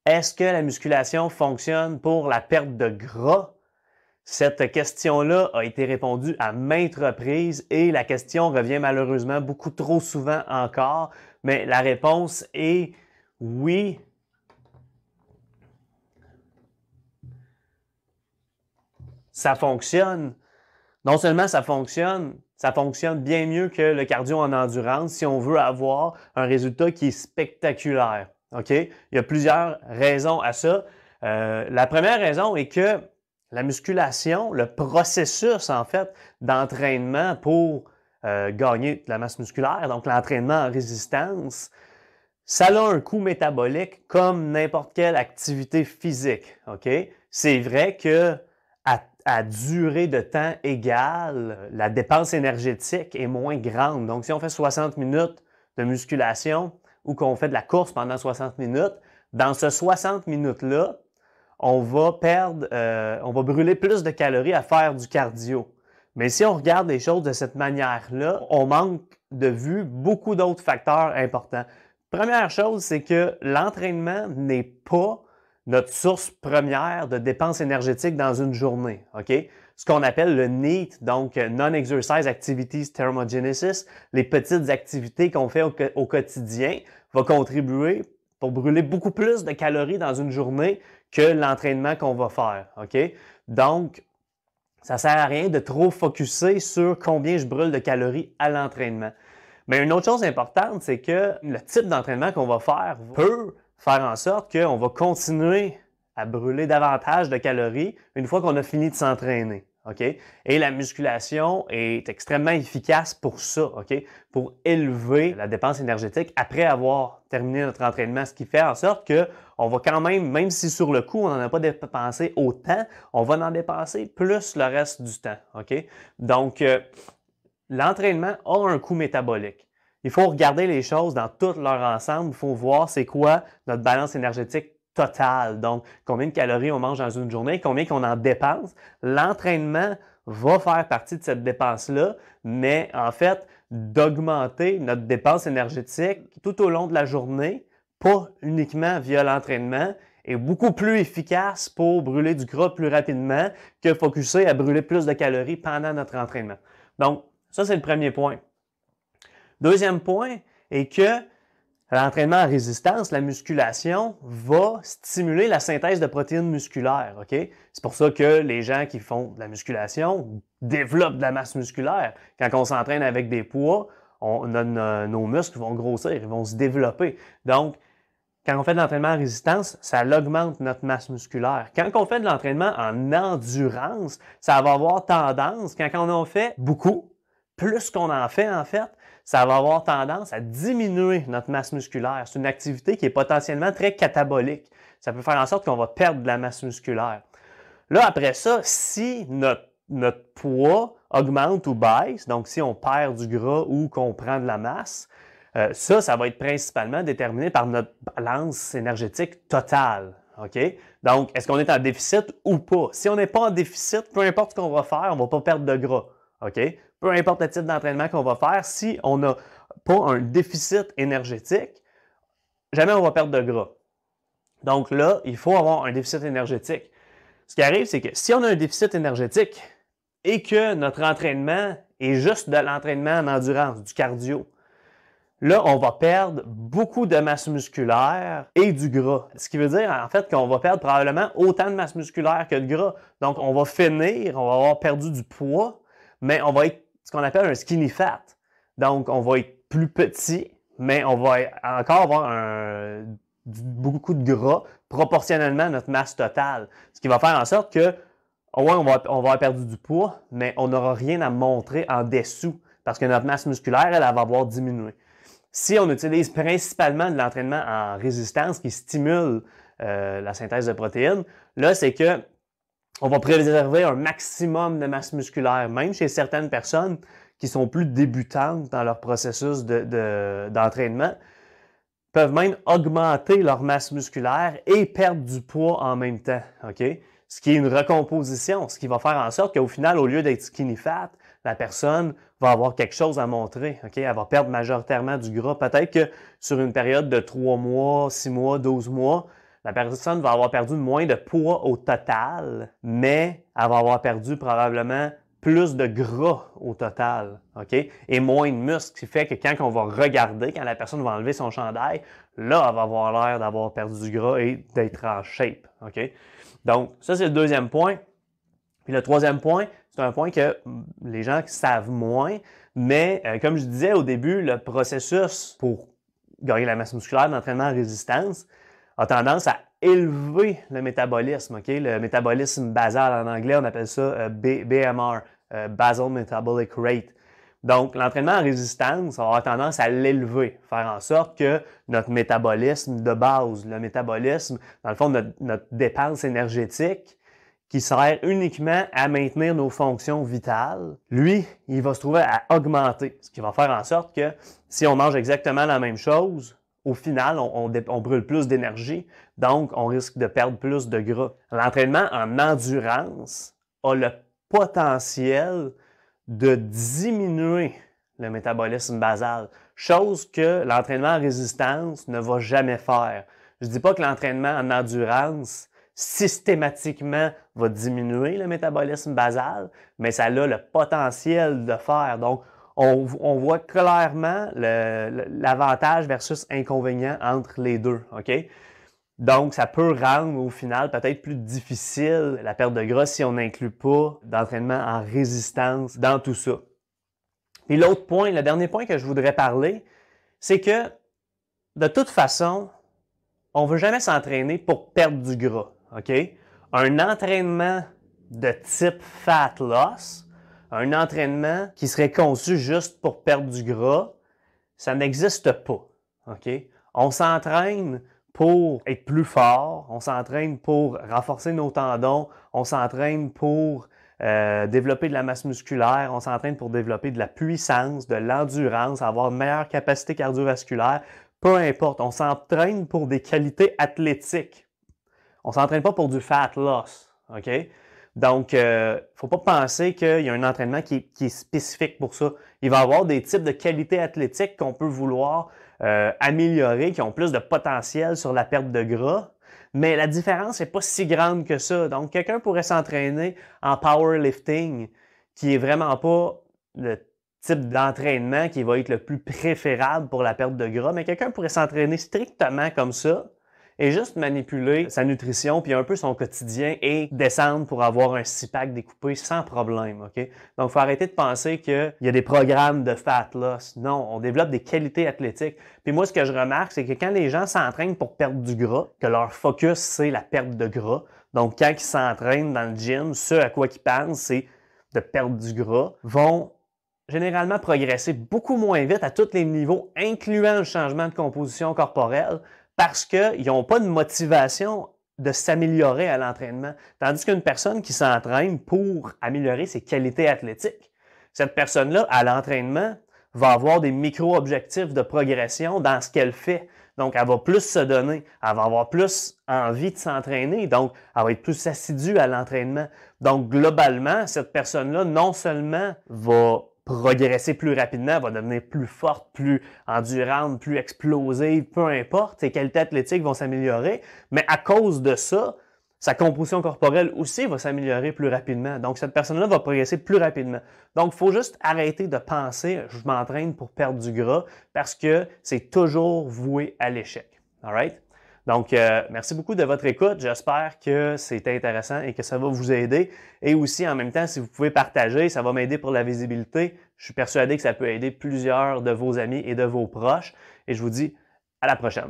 Est-ce que la musculation fonctionne pour la perte de gras? Cette question-là a été répondue à maintes reprises et la question revient malheureusement beaucoup trop souvent encore, mais la réponse est oui. Ça fonctionne. Non seulement ça fonctionne bien mieux que le cardio en endurance si on veut avoir un résultat qui est spectaculaire. OK? Il y a plusieurs raisons à ça. La première raison est que la musculation, le processus en fait d'entraînement pour gagner de la masse musculaire, donc l'entraînement en résistance, ça a un coût métabolique comme n'importe quelle activité physique. OK? C'est vrai que à durée de temps égale, la dépense énergétique est moins grande. Donc, si on fait 60 minutes de musculation ou qu'on fait de la course pendant 60 minutes, dans ce 60 minutes-là, on va brûler plus de calories à faire du cardio. Mais si on regarde les choses de cette manière-là, on manque de vue beaucoup d'autres facteurs importants. Première chose, c'est que l'entraînement n'est pas notre source première de dépenses énergétiques dans une journée. OK? Ce qu'on appelle le NEAT, donc Non-Exercise Activities Thermogenesis, les petites activités qu'on fait au quotidien, va contribuer pour brûler beaucoup plus de calories dans une journée que l'entraînement qu'on va faire. OK? Donc, ça ne sert à rien de trop focusser sur combien je brûle de calories à l'entraînement. Mais une autre chose importante, c'est que le type d'entraînement qu'on va faire peut faire en sorte qu'on va continuer à brûler davantage de calories une fois qu'on a fini de s'entraîner. OK? Et la musculation est extrêmement efficace pour ça, OK? Pour élever la dépense énergétique après avoir terminé notre entraînement, ce qui fait en sorte qu'on va quand même si sur le coup, on n'en a pas dépensé autant, on va en dépenser plus le reste du temps. OK? Donc, l'entraînement a un coût métabolique. Il faut regarder les choses dans tout leur ensemble. Il faut voir c'est quoi notre balance énergétique totale. Donc, combien de calories on mange dans une journée, combien qu'on en dépense. L'entraînement va faire partie de cette dépense-là, mais en fait, d'augmenter notre dépense énergétique tout au long de la journée, pas uniquement via l'entraînement, est beaucoup plus efficace pour brûler du gras plus rapidement que focuser à brûler plus de calories pendant notre entraînement. Donc, ça, c'est le premier point. Deuxième point est que l'entraînement à résistance, la musculation, va stimuler la synthèse de protéines musculaires. Okay? C'est pour ça que les gens qui font de la musculation développent de la masse musculaire. Quand on s'entraîne avec des poids, nos muscles vont grossir, ils vont se développer. Donc, quand on fait de l'entraînement à résistance, ça augmente notre masse musculaire. Quand on fait de l'entraînement en endurance, ça va avoir tendance, quand on en fait beaucoup, plus qu'on en fait, ça va avoir tendance à diminuer notre masse musculaire. C'est une activité qui est potentiellement très catabolique. Ça peut faire en sorte qu'on va perdre de la masse musculaire. Là, après ça, si notre poids augmente ou baisse, donc si on perd du gras ou qu'on prend de la masse, ça va être principalement déterminé par notre balance énergétique totale. OK? Donc, est-ce qu'on est en déficit ou pas? Si on n'est pas en déficit, peu importe ce qu'on va faire, on ne va pas perdre de gras. OK? Peu importe le type d'entraînement qu'on va faire, si on n'a pas un déficit énergétique, jamais on va perdre de gras. Donc là, il faut avoir un déficit énergétique. Ce qui arrive, c'est que si on a un déficit énergétique et que notre entraînement est juste de l'entraînement en endurance, du cardio, là, on va perdre beaucoup de masse musculaire et du gras. Ce qui veut dire, en fait, qu'on va perdre probablement autant de masse musculaire que de gras. Donc, on va finir, on va avoir perdu du poids, mais on va être ce qu'on appelle un skinny fat. Donc, on va être plus petit, mais on va encore avoir beaucoup de gras proportionnellement à notre masse totale. Ce qui va faire en sorte que, ouais, on va avoir perdu du poids, mais on n'aura rien à montrer en dessous parce que notre masse musculaire, elle va avoir diminué. Si on utilise principalement de l'entraînement en résistance qui stimule la synthèse de protéines, là, c'est que on va préserver un maximum de masse musculaire, même chez certaines personnes qui sont plus débutantes dans leur processus d'entraînement, peuvent même augmenter leur masse musculaire et perdre du poids en même temps. Okay? Ce qui est une recomposition, ce qui va faire en sorte qu'au final, au lieu d'être skinny fat, la personne va avoir quelque chose à montrer. Okay? Elle va perdre majoritairement du gras. Peut-être que sur une période de 3 mois, 6 mois, 12 mois, La personne va avoir perdu moins de poids au total, mais elle va avoir perdu probablement plus de gras au total, OK? Et moins de muscles, ce qui fait que quand on va regarder, quand la personne va enlever son chandail, là, elle va avoir l'air d'avoir perdu du gras et d'être en shape, OK? Donc, ça, c'est le deuxième point. Puis le troisième point, c'est un point que les gens savent moins, mais comme je disais au début, le processus pour gagner la masse musculaire d'entraînement en résistance a tendance à élever le métabolisme. Okay? Le métabolisme basal, en anglais, on appelle ça BMR, Basal Metabolic Rate. Donc, l'entraînement en résistance va avoir tendance à l'élever, faire en sorte que notre métabolisme de base, le métabolisme, dans le fond, notre dépense énergétique, qui sert uniquement à maintenir nos fonctions vitales, lui, il va se trouver à augmenter, ce qui va faire en sorte que si on mange exactement la même chose, au final, on brûle plus d'énergie, donc on risque de perdre plus de gras. L'entraînement en endurance a le potentiel de diminuer le métabolisme basal, chose que l'entraînement en résistance ne va jamais faire. Je ne dis pas que l'entraînement en endurance systématiquement va diminuer le métabolisme basal, mais ça a le potentiel de faire. Donc, on voit clairement l'avantage versus inconvénient entre les deux, OK? Donc, ça peut rendre au final peut-être plus difficile la perte de gras si on n'inclut pas d'entraînement en résistance dans tout ça. Puis l'autre point, le dernier point que je voudrais parler, c'est que de toute façon, on ne veut jamais s'entraîner pour perdre du gras, OK? Un entraînement de type fat loss, un entraînement qui serait conçu juste pour perdre du gras, ça n'existe pas, OK? On s'entraîne pour être plus fort, on s'entraîne pour renforcer nos tendons, on s'entraîne pour développer de la masse musculaire, on s'entraîne pour développer de la puissance, de l'endurance, avoir une meilleure capacité cardiovasculaire. Peu importe, on s'entraîne pour des qualités athlétiques. On ne s'entraîne pas pour du fat loss, OK? Donc, il ne faut pas penser qu'il y a un entraînement qui est spécifique pour ça. Il va y avoir des types de qualités athlétiques qu'on peut vouloir améliorer, qui ont plus de potentiel sur la perte de gras, mais la différence n'est pas si grande que ça. Donc, quelqu'un pourrait s'entraîner en powerlifting, qui est vraiment pas le type d'entraînement qui va être le plus préférable pour la perte de gras, mais quelqu'un pourrait s'entraîner strictement comme ça et juste manipuler sa nutrition puis un peu son quotidien et descendre pour avoir un six-pack découpé sans problème, OK? Donc, il faut arrêter de penser qu'il y a des programmes de fat loss. Non, on développe des qualités athlétiques. Puis moi, ce que je remarque, c'est que quand les gens s'entraînent pour perdre du gras, que leur focus, c'est la perte de gras, donc quand ils s'entraînent dans le gym, ce à quoi ils pensent, c'est de perdre du gras, vont généralement progresser beaucoup moins vite à tous les niveaux, incluant le changement de composition corporelle, parce qu'ils n'ont pas de motivation de s'améliorer à l'entraînement. Tandis qu'une personne qui s'entraîne pour améliorer ses qualités athlétiques, cette personne-là, à l'entraînement, va avoir des micro-objectifs de progression dans ce qu'elle fait. Donc, elle va plus se donner, elle va avoir plus envie de s'entraîner, donc elle va être plus assidue à l'entraînement. Donc, globalement, cette personne-là, non seulement va progresser plus rapidement, va devenir plus forte, plus endurante, plus explosive, peu importe, ses qualités athlétiques vont s'améliorer, mais à cause de ça, sa composition corporelle aussi va s'améliorer plus rapidement. Donc, cette personne-là va progresser plus rapidement. Donc, il faut juste arrêter de penser « je m'entraîne pour perdre du gras » parce que c'est toujours voué à l'échec. All right? Donc, merci beaucoup de votre écoute. J'espère que c'est intéressant et que ça va vous aider. Et aussi, en même temps, si vous pouvez partager, ça va m'aider pour la visibilité. Je suis persuadé que ça peut aider plusieurs de vos amis et de vos proches. Et je vous dis à la prochaine.